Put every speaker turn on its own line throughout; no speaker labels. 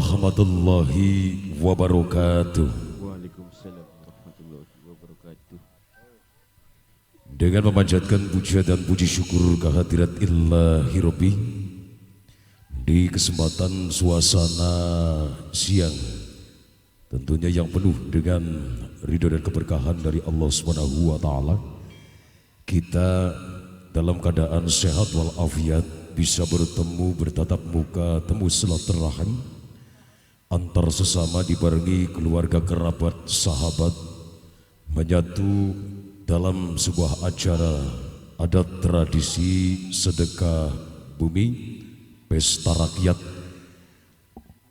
warahmatullahi wabarakatuh.
Waalaikumsalam warahmatullahi wabarakatuh.
Dengan memanjatkan puja dan puji syukur kehadirat Ilahi Rabbi di kesempatan suasana siang tentunya yang penuh dengan ridho dan keberkahan dari Allah Subhanahu wa taala, kita dalam keadaan sehat walafiat bisa bertemu bertatap muka, temu silaturahim antar sesama, dibarengi keluarga, kerabat, sahabat, menyatu dalam sebuah acara adat tradisi sedekah bumi, pesta rakyat.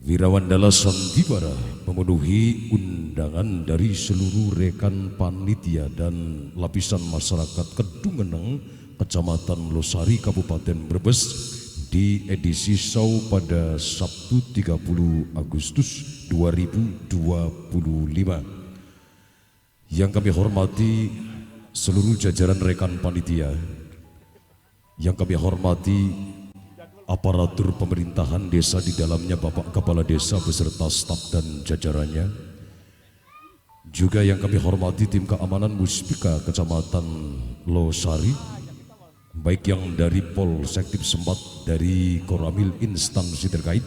Wirawandala Sandiwara memenuhi undangan dari seluruh rekan panitia dan lapisan masyarakat Kedungeneng, Kecamatan Losari, Kabupaten Brebes di edisi show pada Sabtu 30 Agustus 2025. Yang kami hormati seluruh jajaran rekan panitia, yang kami hormati aparatur pemerintahan desa, di dalamnya Bapak Kepala Desa beserta staf dan jajarannya, juga yang kami hormati tim keamanan Muspika Kecamatan Losari, baik yang dari Polsektif Sempat, dari Koramil instansi terkait,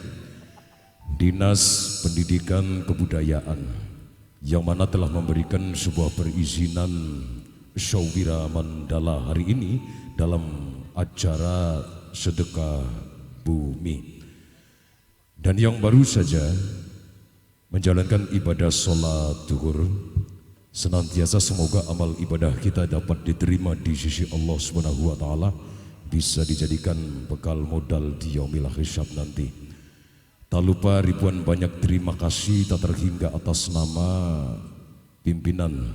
Dinas Pendidikan Kebudayaan, yang mana telah memberikan sebuah perizinan show Wiramandala hari ini dalam acara sedekah bumi, dan yang baru saja menjalankan ibadah sholat zuhur. Senantiasa semoga amal ibadah kita dapat diterima di sisi Allah Subhanahu wa taala, bisa dijadikan bekal modal di yaumil hisab nanti. Tak lupa ribuan banyak terima kasih tak terhingga atas nama pimpinan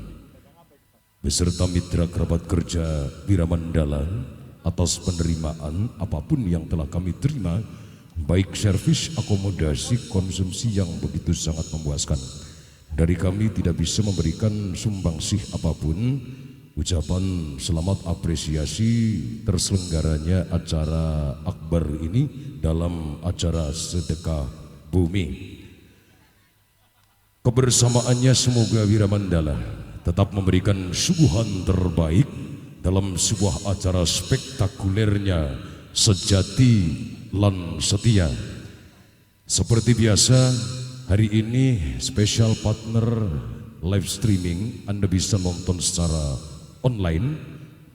beserta mitra kerabat kerja Wiramandala atas penerimaan apapun yang telah kami terima, baik servis, akomodasi, konsumsi yang begitu sangat memuaskan. Dari kami tidak bisa memberikan sumbangsih apapun. Ucapan selamat apresiasi terselenggaranya acara akbar ini dalam acara sedekah bumi. Kebersamaannya semoga Wiramandala tetap memberikan suguhan terbaik dalam sebuah acara spektakulernya sejati lan setia. Seperti biasa, hari ini special partner live streaming, Anda bisa nonton secara online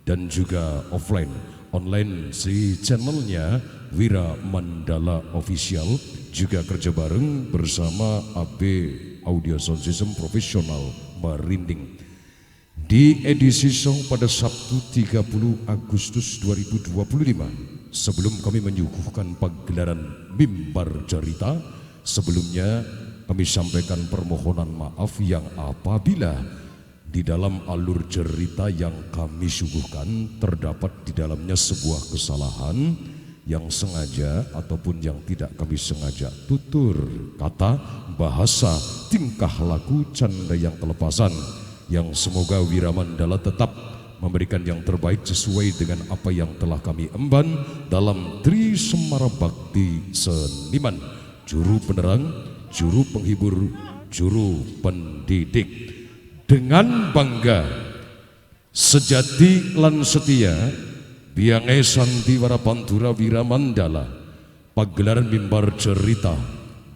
dan juga offline. Online si channelnya Wiramandala Official, juga kerja bareng bersama AB Audio Sound System Profesional Merinding. Di edisi show pada Sabtu 30 Agustus 2025, sebelum kami menyuguhkan pagelaran mimbar cerita, sebelumnya kami sampaikan permohonan maaf yang apabila di dalam alur cerita yang kami suguhkan terdapat di dalamnya sebuah kesalahan yang sengaja ataupun yang tidak kami sengaja, tutur kata, bahasa, tingkah laku, canda yang kelepasan, yang semoga Wiramandala tetap memberikan yang terbaik sesuai dengan apa yang telah kami emban dalam Tri Semara Bakti Seniman, juru penerang, juru penghibur, juru pendidik. Dengan bangga, sejati lan setia, biange Sandiwara Pantura Wiramandala, pagelaran mimbar cerita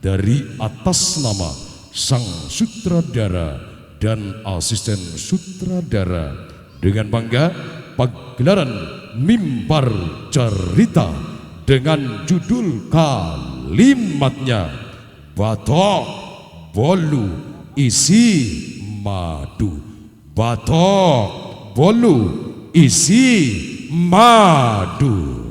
dari atas nama sang sutradara dan asisten sutradara. Dengan bangga, pagelaran mimbar cerita dengan judul kalimatnya Batok Bolu isi madu. Batok Bolu isi madu.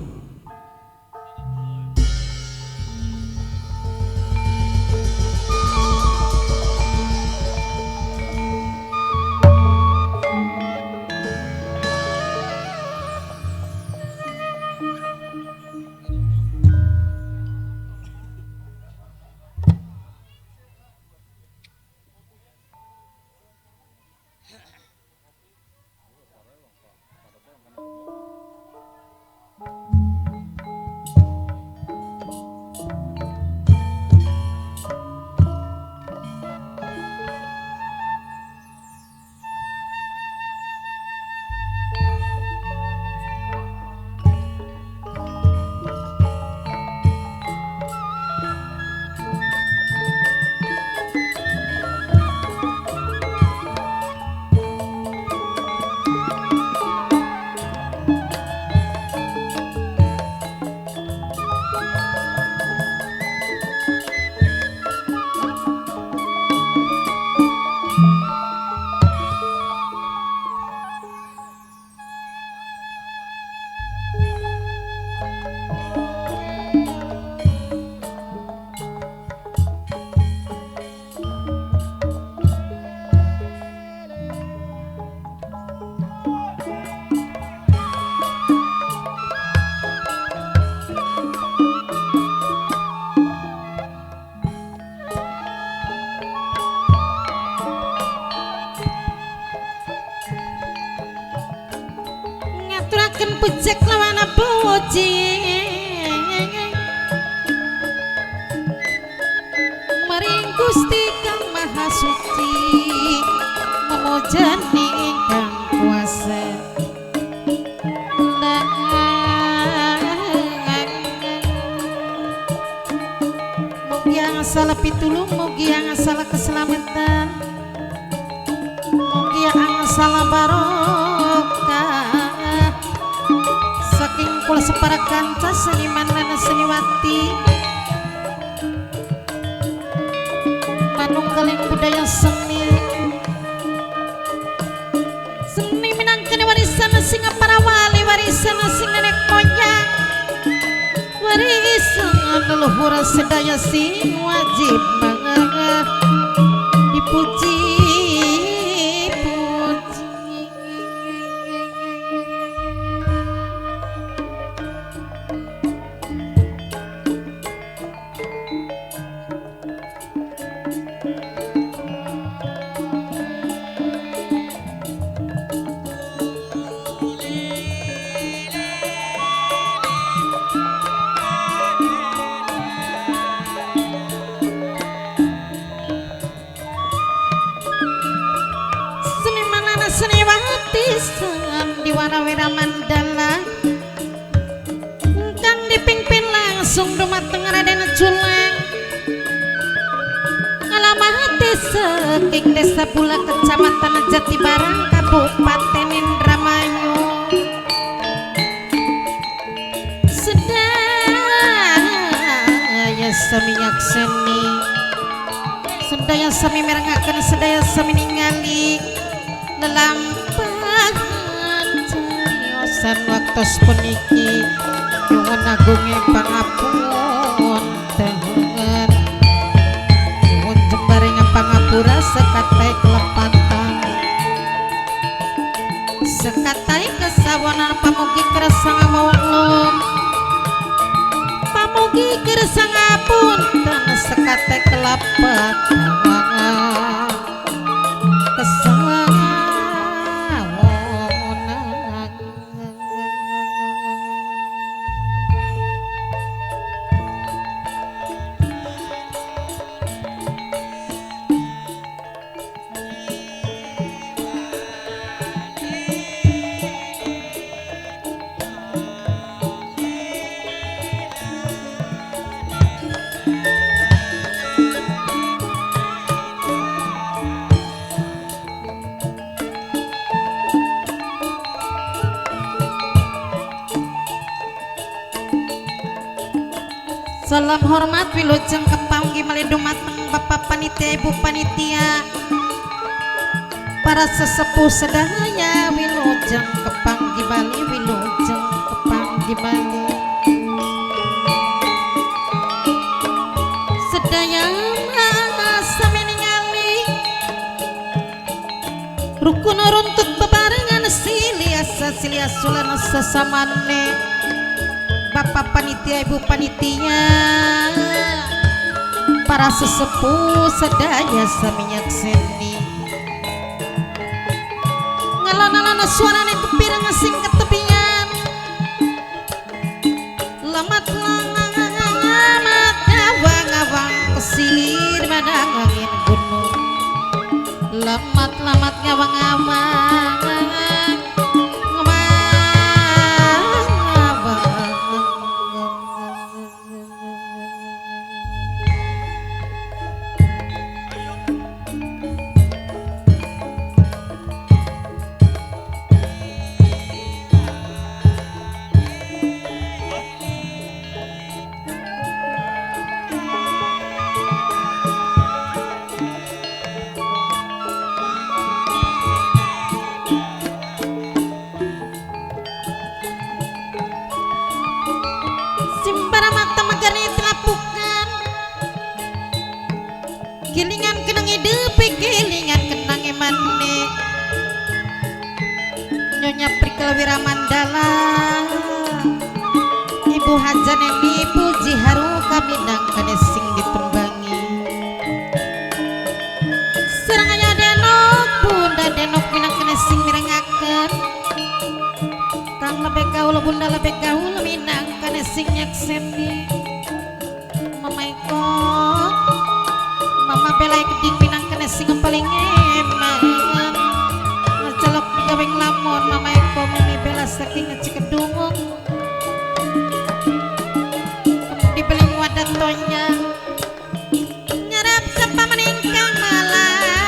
Ngaturaken pujek lawan puji maring Gusti Kang Maha Suci memujani ingkang kuasa mugi angsala pitulung mugi angsala keselamatan mugi angsala barokah saking kula separa kanca seniman lan seniwati manunggaling budaya seni seni minangkene warisan sing para wali warisan sing nenek moyang warisan leluhur sedaya sing wajib dipuji di warawira mandala kan dipimpin langsung dumateng Raden Julang alamat saking Desa Bula Kecamatan Jatibarang Kabupaten Indramayu sedaya sami nyakseni sedaya sami mirengaken sedaya sami ningali lelampahan cariosan waktos puniki nyuwun agunge pangapunten nyuwun jembaring pangapura sekatai kelepatan sekatai kesawonan pamugi kersa ngawulung pamugi kersa ngapunten sekatai kelepatan salam hormat wilujeng kepanggi malidumateng Bapak Panitia Ibu Panitia para sesepuh sedaya wilujeng kepanggi Bali wilujeng kepanggi Bali sedaya sami ningali rukun runtut bebarengan silih sulana sesamane Bapak Panitia Ibu Panitia para sesepuh sedaya sami nyakseni ngalana-lana suarane tepireng sing ketepian lamat ngawang-ngawang kesilir madang angin gunung lamat ngawang-ngawang gilingan kenang hidup gilingan kenang emane Nyonya Prikel Wiramandala Ibu Hajan yang dipuji haru kami nangkane sing ditembangi seranganya denok bunda denok minangkane sing mirengaken kang lebek melai keding minangkan sing paling eman ngecelok gawing lamun mama eko mimi bela saking ngecikedung dibeling wadah tonya ngarap sapa meningkang malas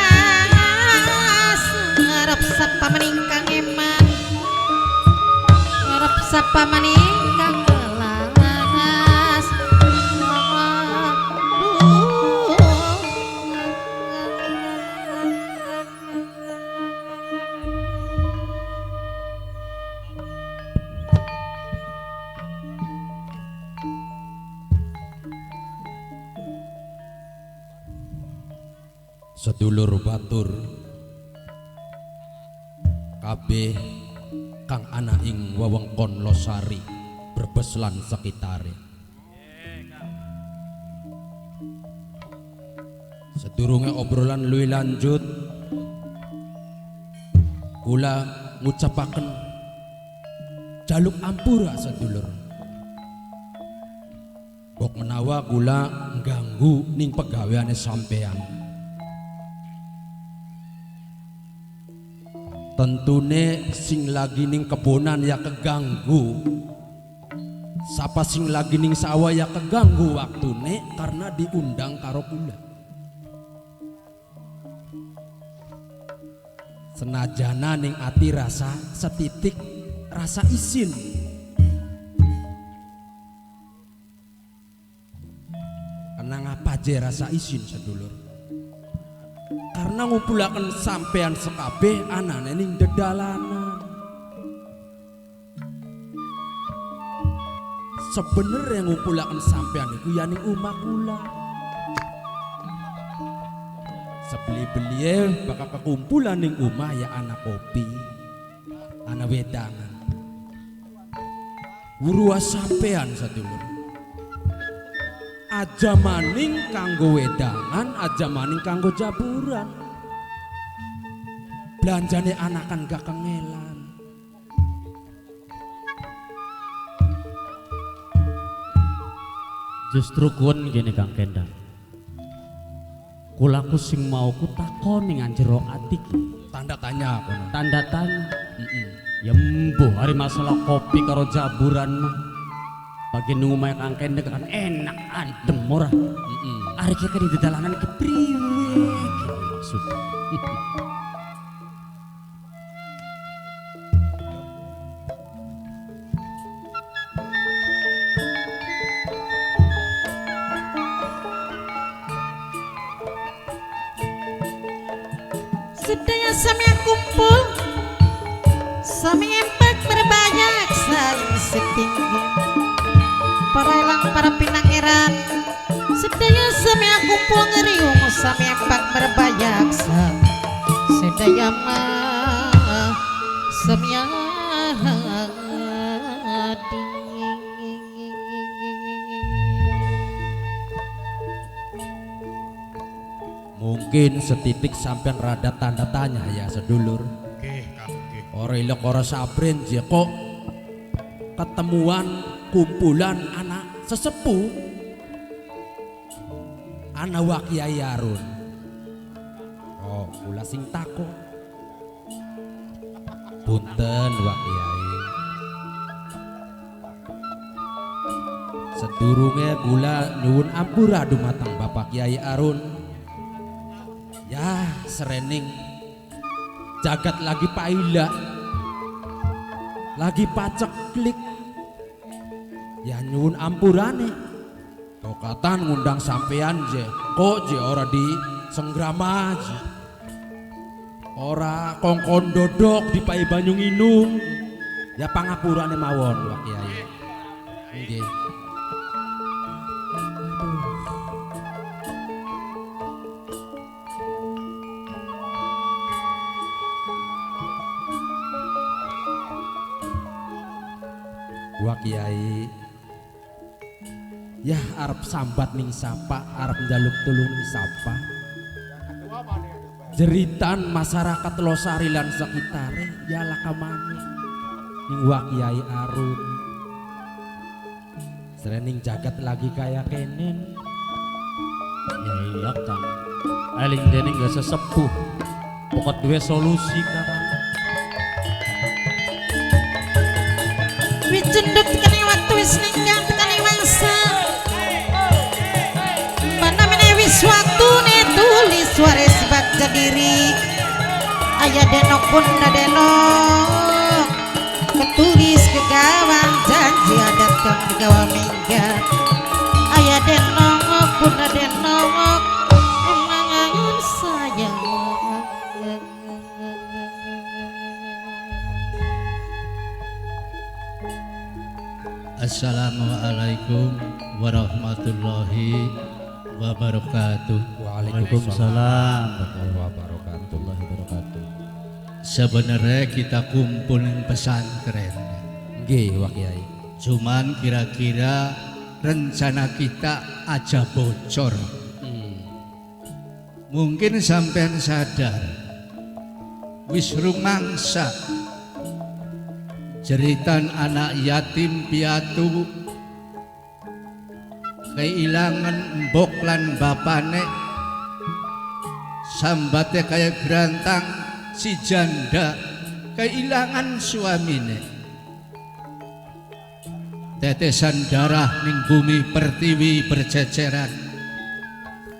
ngarap sapa meningkang eman ngarap sapa meningkang malas
sedulur batur kabeh kang ana ing wewengkon Losari Brebes lan sekitare. Sedurunge obrolan luwih lanjut kula ngucapaken jaluk ampura sedulur. Kok menawa kula ngganggu ning pegaweane sampean. Tentune sing lagi ning kebonan ya keganggu, sapa sing lagi ning sawah ya keganggu waktune karena diundang karo kula. Senajana ning ati rasa setitik rasa isin, kenang apa je rasa isin sedulur? Karena ngumpulaken sampean sekabeh anane ning dedalanan. Sebenarnya ngumpulaken sampean iku ya ning omah kula. Sebeli-belie bakal kekumpulan ning omah ya anak kopi, anak wedangan. Wurua sampean sedulur. Aja maning kanggo wedangan, aja maning kanggo jaburan. Belanjane anakan gak kengelan.
Justru kun gini Kang Kendang, kulaku sing mau ku takon ning jero ati
Tanda tanya kono.
tanda tanya. Ya mbuh hari masalah kopi karo jaburan mah bagi nunggu mae Kang Kendang kan enak adem ora. Ari ki di dalanan ki priwe gitu maksud.
sedaya sami kumpul sami empat berbanyak saling setinggi para elang para pinangeran sedaya sami kumpul ngeriung sami empat berbanyak sedaya mah sami
Mungkin setitik sampean rada tanda tanya ya sedulur. Ora ilok ora sabren je kok ketemuan kumpulan anak sesepuh anak Wak Kyai Harun. Oh, kula sing takon. Punten Wak Kyai. Sedurunge kula nyuwun ampura dumateng Bapak Kyai Harun. Ya serening jagat lagi paila lagi pacek klik ya nyuwun ampurane tokatan ngundang sampean je kok je ora di senggrama je ora kongkon dodok di pai banyu nginung ya pangapurane mawon Wak Kyai nggih. Wak Kyai ya arep sambat ning sapa arep njaluk tulung ning sapa jeritan masyarakat Losari lan sekitare ya lakamane ning Wak Kyai Harun serening jagat lagi kaya kenen
Ya iya Kang, Aling dene gak sesepuh. Pokok duwe solusi Kakang.
Wicunduk tekani waktu wis ninggang tekani mangsa. Mana meneh wis waktune tulis waris baca diri. Aya denok pun denok. Ketulis kegawan janji adat kang digawa minggat. Aya denok pun denok. Emangan sayang.
Assalamualaikum warahmatullahi wabarakatuh.
Waalaikumsalam
warahmatullahi wabarakatuh.
Sebenarnya kita kumpul di pesantren,
Nggih Wak Kiai.
cuman kira-kira rencana kita aja bocor. Mungkin sampean sadar, wis rumangsa jeritan anak yatim piatu kehilangan mbok lan bapane, sambate kayak gerantang si janda kehilangan suamine, tetesan darah ning bumi pertiwi berceceran,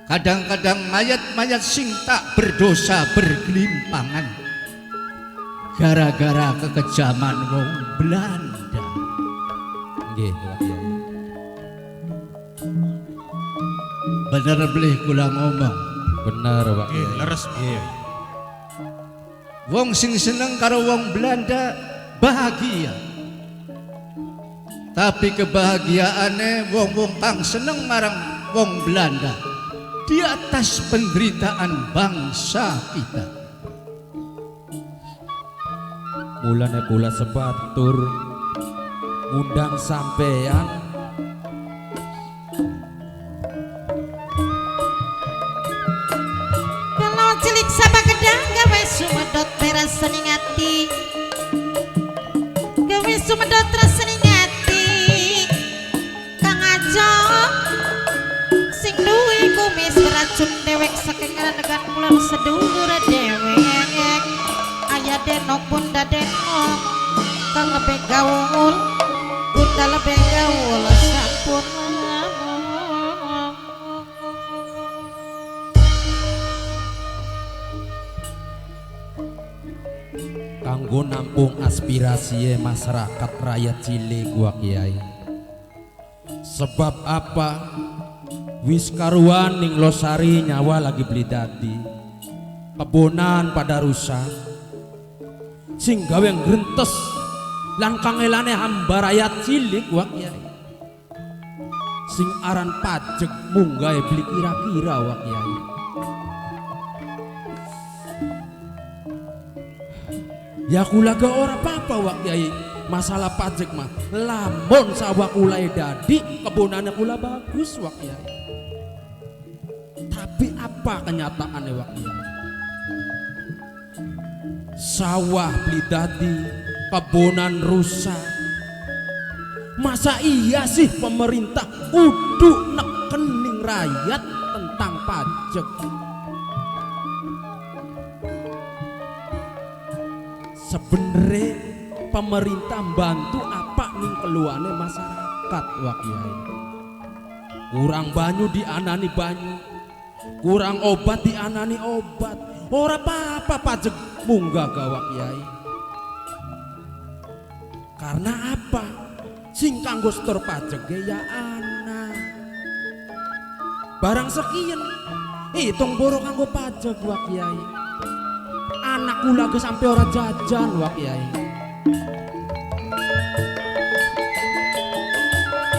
kadang-kadang mayat-mayat sing tak berdosa bergelimpangan gara-gara kekejaman wong Belanda.
Nggih Wak Kiai.
Bener beli kula ngomong,
Bener Wak Kiai.
Leres piye?
wong sing seneng karo wong Belanda bahagia, tapi kebahagiaane wong-wong kang seneng marang wong Belanda di atas penderitaan bangsa kita.
Mulane kula sebatur ngundang sampean
Kalau cilik sabak gedang gawe sumedot rasane ngati. Gawe sumedot rasane ngati. Kang Ajo sing duwe kumis beracun dewek saking ngaran kula sedulur dewek. Aya denok bunda denok kang lebih gaul bunda lebih gaul sampun.
kanggo nampung aspirasi masyarakat rakyat cilik Wak Kiai. Sebab apa? Wis karuan ning Losari nyawa lagi beli dadi. Kebonan pada rusak. Sing gawe ngrentes lan kangelane hamba rakyat cilik Wak Kiai. Sing aran pajek munggah beli kira-kira Wak Kiai. Ya kula ga ora apa-apa Wak Kiai, masalah pajak mah lamun sawah kula dadi kebonane kula bagus Wak Kiai. Tapi apa kenyataannya Wak Kiai? Sawah beli dadi, kebonan rusak. Masa iya sih pemerintah kudu nekening rakyat tentang pajak? Sebenarnya pemerintah bantu apa nih keluarnya masyarakat Wak Kiai. Kurang banyu dianani banyu, kurang obat dianani obat. Ora apa-apa pajak munggah ga Wak Kiai. Karena apa? Sing kanggo setor pajak ya ana. Barang sekian hitung boro kanggo pajak Wak Kiai. Anakku lagi sampai ora jajan Wak Kiai.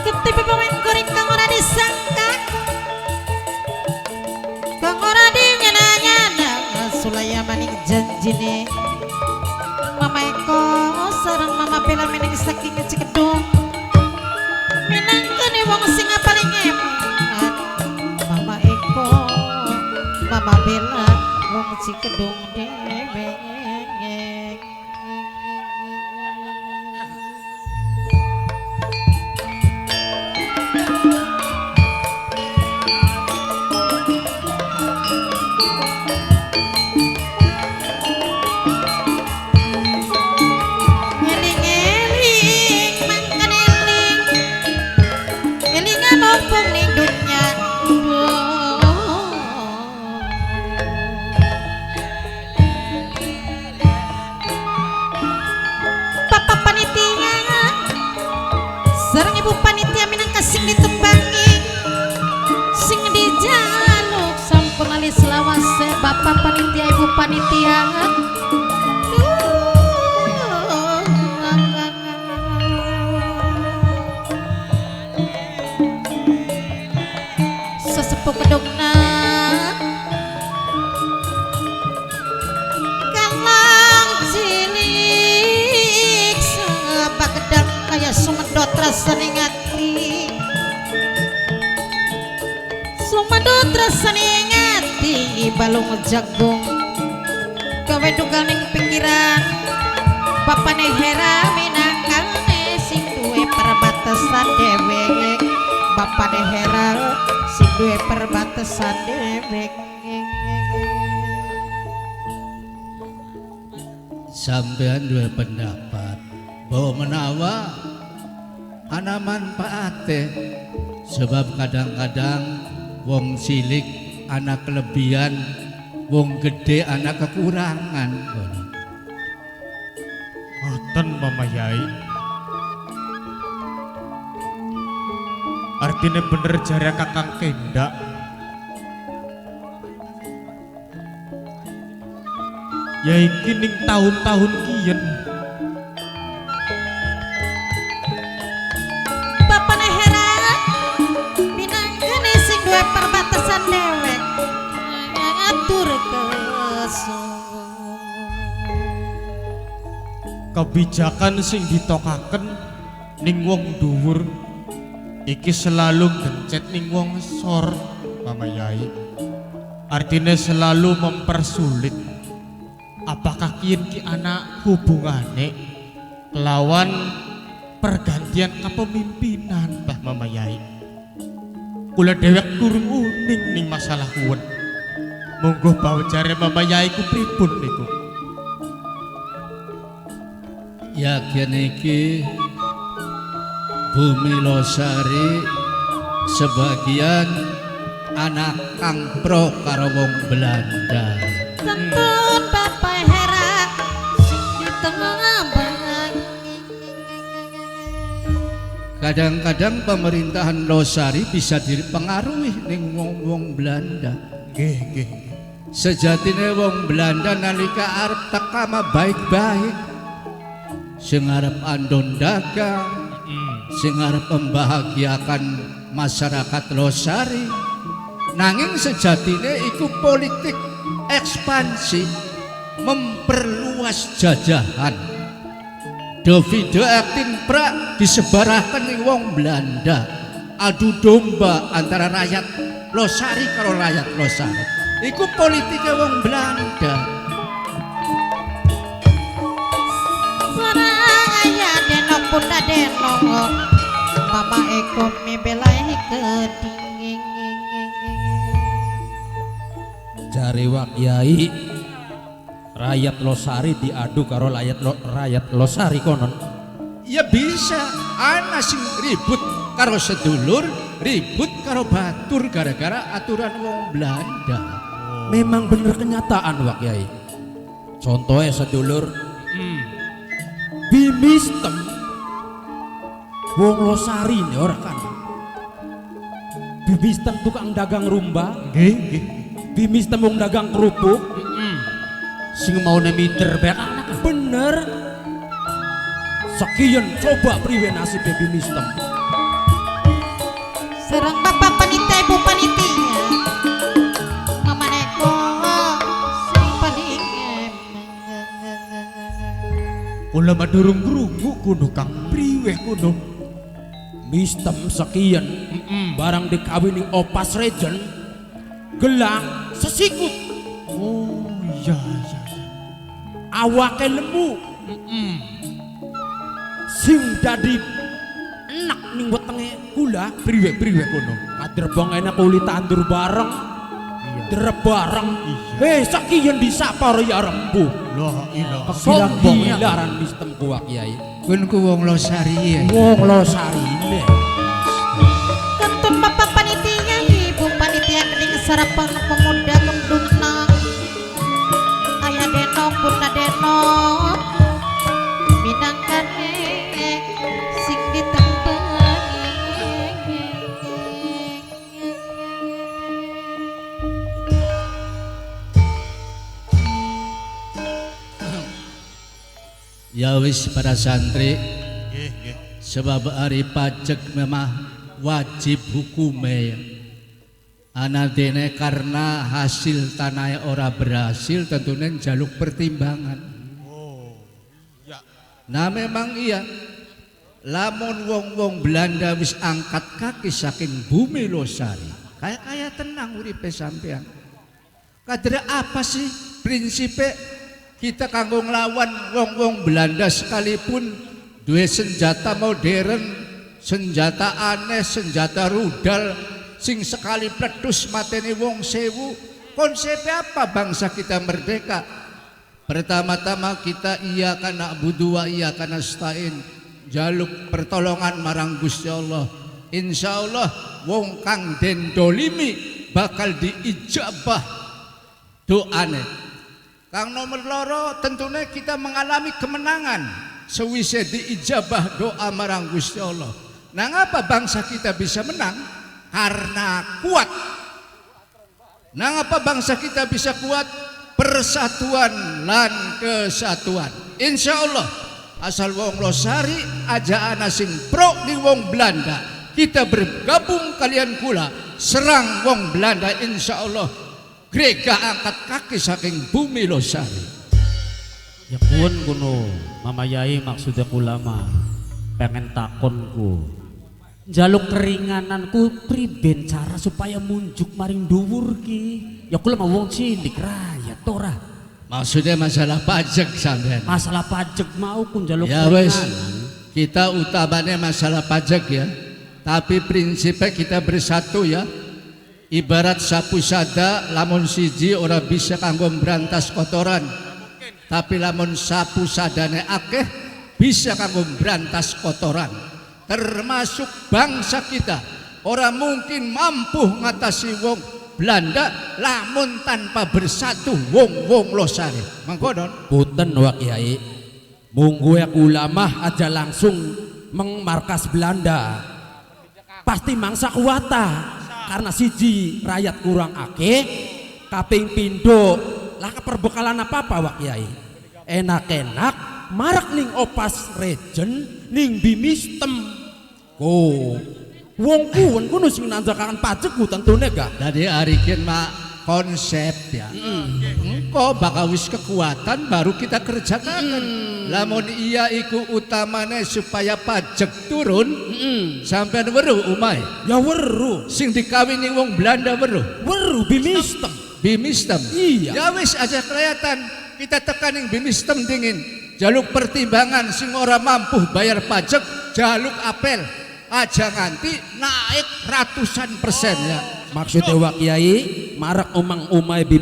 Ketipe pemain goreng kang ora disangka, kang ora dinyana-nyana, sulaya maning janjine. Mama Eko sareng Mama Bella meneng saking Cikedung. Minangkene wong sing paling eman. Mama Eko, Mama Bella wong Cikedung dhewe. selawase Bapak Panitia Ibu Panitia. Sesepuh kedokna kalang cilik sebagedang kaya sumedot rasane ngati, sumedot rasane ngati balung jagung gawe dugal ning pikiran bapane hera minangkane sing duwe perbatasan dewek, bapane hera sing duwe perbatasan dewek.
Sampean dua pendapat bahwa menawa ana manfaate, sebab kadang-kadang wong cilik anak kelebihan, wong gede anak kekurangan.
Ngoten Mama Yai. Artinya bener jare Kakang Kendak. Ya iki ning tahun-tahun kiyen.
Bapane hera minangkane sing duwe perbatasan dewek ngatur
Kebijakan sing ditokaken ning wong dhuwur iki selalu gencet ning wong sor, Mama Yai. Artinya selalu mempersulit. Apakah kian ki anak hubungane kelawan pergantian kepemimpinan, Mbah Mama Yai. Kula dhewek kurang uning ning masalah kuwen. Monggo bawajare Mama Yai ku pripun niku?
Ya kene iki Bumi Losari sebagian anak kangpro karo wong Belanda.
Kentun Bapak hera sing di tengah bang.
Kadang-kadang pemerintahan Losari bisa dipengaruhi ning wong-wong Belanda.
Nggih.
Sejatine wong Belanda nalika arep teka mah baik-baik, sing arep andon dagang, sing arep membahagiakan masyarakat Losari. Nanging sejatine iku politik ekspansi, memperluas jajahan. Davido Aktinpra disebaraken ning wong Belanda. Adu domba antara rakyat Losari karo rakyat Losari. Iku politiknya wong Belanda.
Sarang ayah denok bunda denok mama eko mibelai keding.
Jare Wak Yai rakyat Losari diadu karo rakyat Losari konon.
Ya bisa, ana sing ribut karo sedulur, ribut karo batur gara-gara aturan wong Belanda.
Memang bener kenyataan Wak Yai. Contohnya sedulur Bimistem wong Losari ini ora kan. Bimistem tukang dagang rumba,
Nggih.
Bimistem wong dagang kerupuk.
Sing mau mider bae anak.
Bener. Sekian coba priwe nasib Bimistem.
Sarang Bapak Panitia Ibu Panitia mama eko sing paling
Kula madurung krungu kuno Kang priwe kuno.
Mistem sekian barang dikawini opas regen gelang sesikut
Oh iya.
awake lemu sing dadi enak ning wetenge kula
Priwe kuno.
kaderbong enak kulit tandur bareng derep bareng sekian disapa ya rembuh
La ilaha.
sombong ilaran mistem kuwak Yai
Kun ku wong Losari ya.
wong Losari ini
kentun Bapak Panitia Ibu Panitia kening sarapan pemuda kemdungna ayah denok bunda denok minangkane sing ditempengi
Ya wis para santri,
Nggih, nggih.
sebab hari pajak memang wajib hukume. Anadene karena hasil tanah ora berhasil tentunya jaluk pertimbangan. Nah memang iya. Lamun wong-wong Belanda wis angkat kaki saking bumi Losari, kayak tenang uripe sampean. Kadre apa sih prinsipe kita kanggo nglawan wong-wong Belanda sekalipun duwe senjata modern, senjata aneh, senjata rudal sing sekali pledus mateni wong sewu. Konsepnya apa bangsa kita merdeka? Pertama-tama kita iya kana budu wa iya kana stain. Jaluk pertolongan marang Gusti Allah. Insya Allah wong kang den dolimi bakal diijabah doane. Kang nomor loro tentunya kita mengalami kemenangan sewise diijabah doa marang Gusti Allah. Nah ngapa bangsa kita bisa menang? Karena kuat. Nah ngapa bangsa kita bisa kuat? Persatuan lan kesatuan. Insya Allah asal wong Losari aja ana sing pro di wong Belanda, kita bergabung kalian kula serang wong Belanda, insya Allah Grega angkat kaki saking bumi Losari.
Ya kun kuno Mama Yai maksudnya ulama pengen takonku jaluk keringananku priben cara supaya munjuk maring dhuwur ki. Ya kula mau wong cilik rakyat ora.
Maksudnya masalah pajak sampean.
Masalah pajak mau kun jaluk
Ya wes,
keringanan.
kita utamanya masalah pajak ya. Tapi prinsipnya kita bersatu ya. Ibarat sapu sada lamun siji ora bisa kanggo berantas kotoran. Tapi lamun sapu sadane akeh bisa kanggo berantas kotoran. Termasuk bangsa kita ora mungkin mampu ngatasi wong Belanda lamun tanpa bersatu wong-wong Losari. Mangkonon.
Punten Wak Kiai, munggu ya ulama aja langsung mengmarkas Belanda. Pasti mangsa kuwata karena siji rakyat kurang akeh, kaping pindo lah keperbekalan apa-apa Wak Kiai. Enak-enak marak ning opas regen ning bimistem. Wong kuwen kudu sing nanjakaken pajak ku tentune gak.
Dari arikin mak konsep ya. Engko bakal wis kekuatan baru kita kerjakan. Lamun iya iku utamane supaya pajak turun. Sampean weruh umay.
Ya weruh,
Sing dikawini wong Belanda weruh.
weruh bimistem.
Bimistem.
Iya.
Ya wis aja kelihatan kita tekaning bimistem dingin. Jaluk pertimbangan sing ora mampu bayar pajak, jaluk apel. Aja nganti naik ratusan persen ya.
Maksudnya Wak Kiai marak omang umai bimi